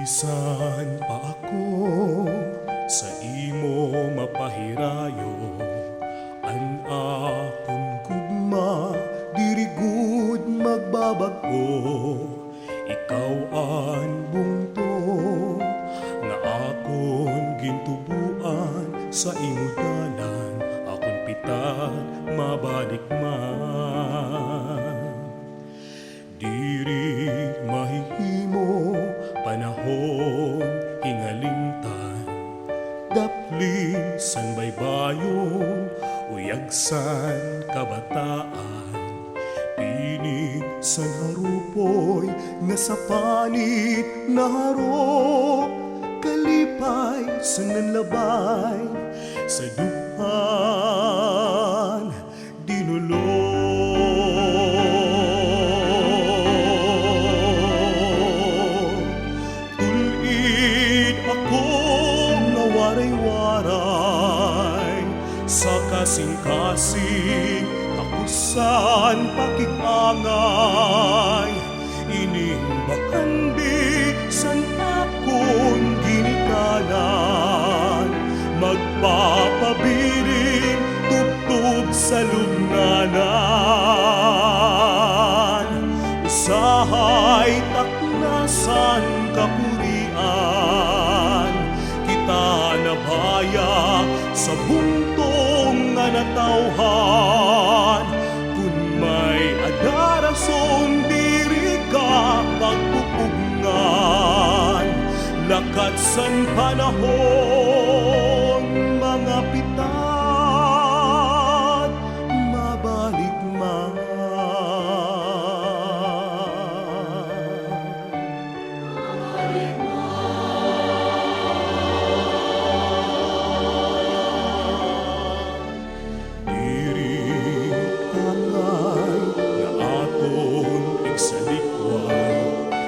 Bisan pa ako sa imo mapahirayo, an akon gugma diri gud magbabago. Ikaw ang bungto nga akon gintubuan, sa imo dalan akon pitag mabalik man. Diri mahihimo panahon hingalingtan, daplin san baybayon uyagsan kabataan. Pinig san harupoy nga sa panit naharo, kalipay san nanlabay sa duhan dinulo. Sa kasing-kasing takusan pakikangay, ining bakandi san akon ginikanan, magpapabilin tubtub sa lugnanan. Usahay taknasan kapurian, kita nabaya sa buntong nga natawhan. Kung may adarason diri ka pagpupugngan, lakad san panahon mga pitad mabalik man.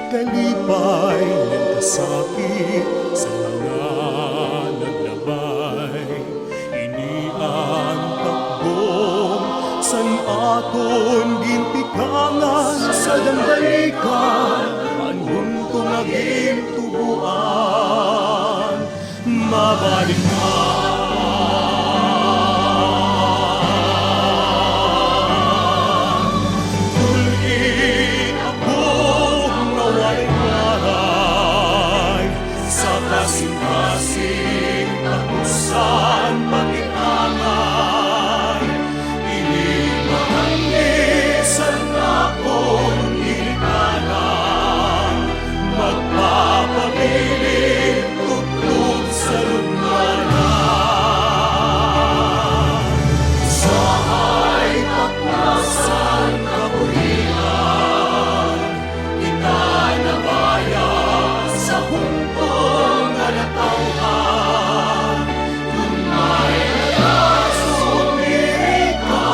Kalipay ng kasakit sa mga naglabay, ini ang takbong san aton gintikangan. Sa dambalikan ang huntong naging tubuan, mabalik man. Kasing-kasing tapusan pakikangay, ining makanggi san akon ginikanan, magpapabilin tubtub sa lugnanan. Usahay taknasan kapurian, kita nabaya sa humpong natawhan. Kung may nagkasun diri ka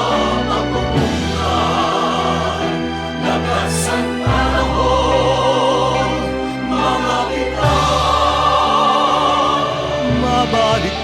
magpupungan, lagasan panahon mga kita mabalik